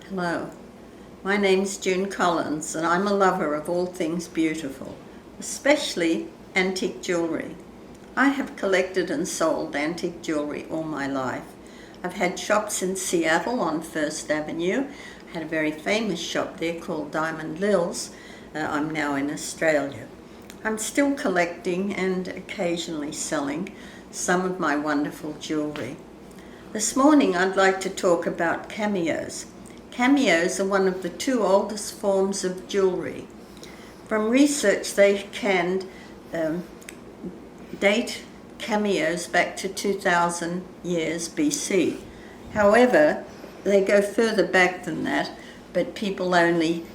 Hello, my name's June Collins and I'm a lover of all things beautiful, especially antique jewellery. I have collected and sold antique jewellery all my life. I've had shops in Seattle on First Avenue. I had a very famous shop there called Diamond Lil's. I'm now in Australia. I'm still collecting and occasionally selling some of my wonderful jewellery. This morning I'd like to talk about cameos. Cameos are one of the two oldest forms of jewellery. From research, they can date cameos back to 2000 years BC. However, they go further back than that, but people only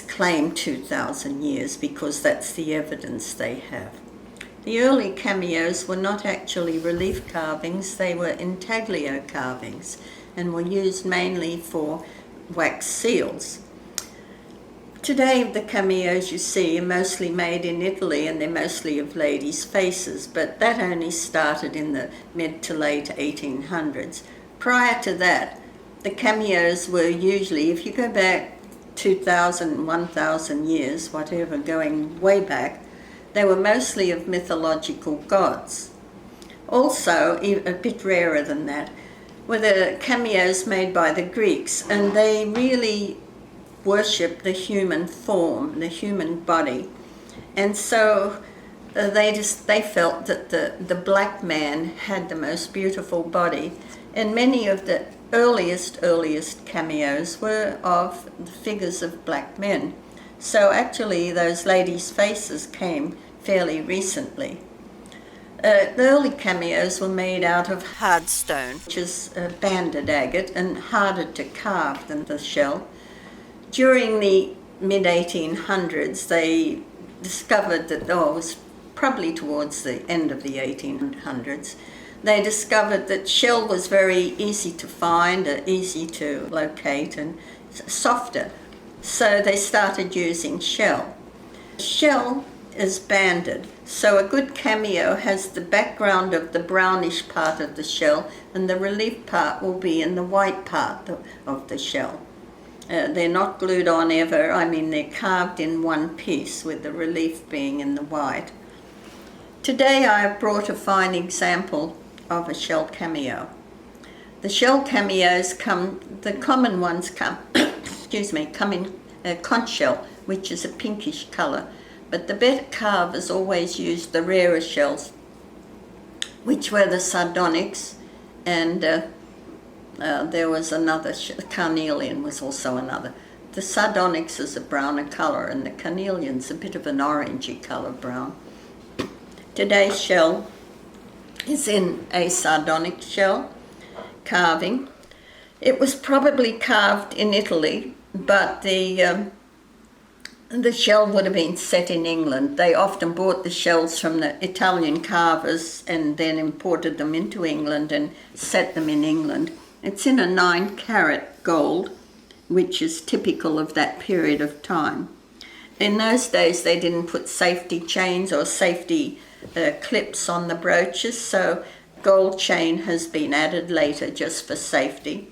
claim 2000 years because that's the evidence they have. The early cameos were not actually relief carvings, they were intaglio carvings and were used mainly for wax seals. Today the cameos you see are mostly made in Italy and they're mostly of ladies' faces, but that only started in the mid to late 1800s. Prior to that, the cameos were usually, if you go back 2000, 1000 years, whatever, going way back, they were mostly of mythological gods. Also, a bit rarer than that, were the cameos made by the Greeks, and they really worshipped the human form, the human body. And so they felt that the black man had the most beautiful body, and many of the earliest cameos were of the figures of black men. So actually those ladies' faces came fairly recently. The early cameos were made out of hard stone, which is banded agate and harder to carve than the shell. During the mid-1800s, they discovered that, it was probably towards the end of the 1800s, they discovered that shell was very easy to find, easy to locate, and softer. So they started using shell. Shell is banded, so a good cameo has the background of the brownish part of the shell and the relief part will be in the white part of the shell. They're not glued on ever, they're carved in one piece with the relief being in the white. Today I have brought a fine example of a shell cameo. The shell cameos the common ones come in conch shell, which is a pinkish colour. But the better carvers always used the rarer shells, which were the sardonyx, and there was another, carnelian was also another. The sardonyx is a browner colour and the carnelian's a bit of an orangey colour brown. Today's shell is in a sardonyx shell carving. It was probably carved in Italy, but the shell would have been set in England. They often bought the shells from the Italian carvers and then imported them into England and set them in England. It's in a 9-carat gold, which is typical of that period of time. In those days, they didn't put safety chains or safety clips on the brooches, so gold chain has been added later just for safety.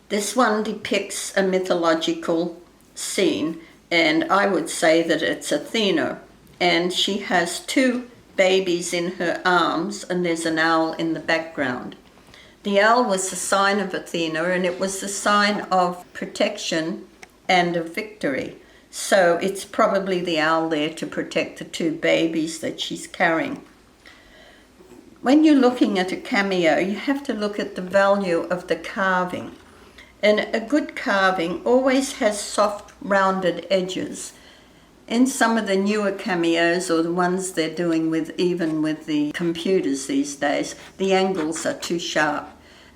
This one depicts a mythological scene, and I would say that it's Athena, and she has 2 babies in her arms and there's an owl in the background. The owl was the sign of Athena and it was the sign of protection and of victory, so it's probably the owl there to protect the 2 babies that she's carrying. When you're looking at a cameo, you have to look at the value of the carving. And a good carving always has soft, rounded edges. In some of the newer cameos, or the ones they're doing even with the computers these days, the angles are too sharp.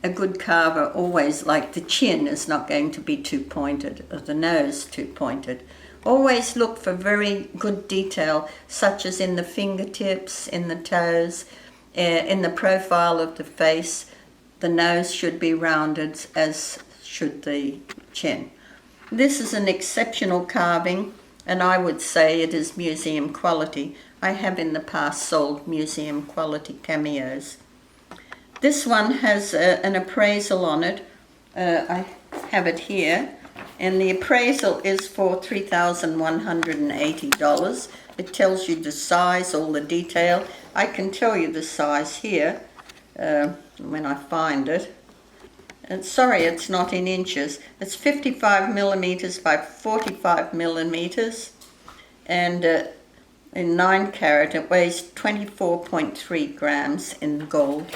A good carver always, like the chin, is not going to be too pointed, or the nose too pointed. Always look for very good detail, such as in the fingertips, in the toes, in the profile of the face. The nose should be rounded, as should the chin. This is an exceptional carving, and I would say it is museum quality. I have in the past sold museum quality cameos. This one has an appraisal on it. I have it here, and the appraisal is for $3,180. It tells you the size, all the detail. I can tell you the size here when I find it. And sorry, it's not in inches. It's 55 millimeters by 45 millimeters, and in 9 carat it weighs 24.3 grams in gold.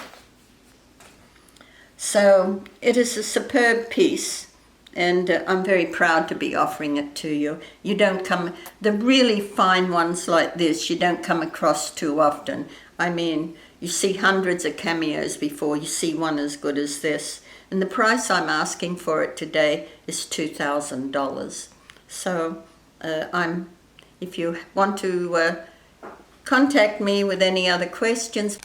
So it is a superb piece, and I'm very proud to be offering it to you. You don't come, the really fine ones like this, you don't come across too often. I mean, you see hundreds of cameos before you see one as good as this. And the price I'm asking for it today is $2,000. So if you want to contact me with any other questions,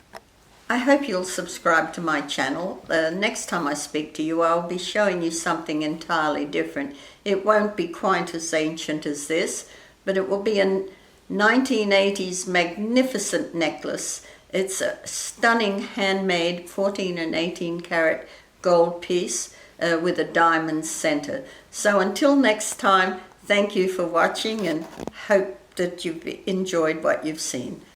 I hope you'll subscribe to my channel. Next time I speak to you, I'll be showing you something entirely different. It won't be quite as ancient as this, but it will be a 1980s magnificent necklace. It's a stunning handmade 14 and 18 karat gold piece with a diamond center. So until next time, thank you for watching, and hope that you've enjoyed what you've seen.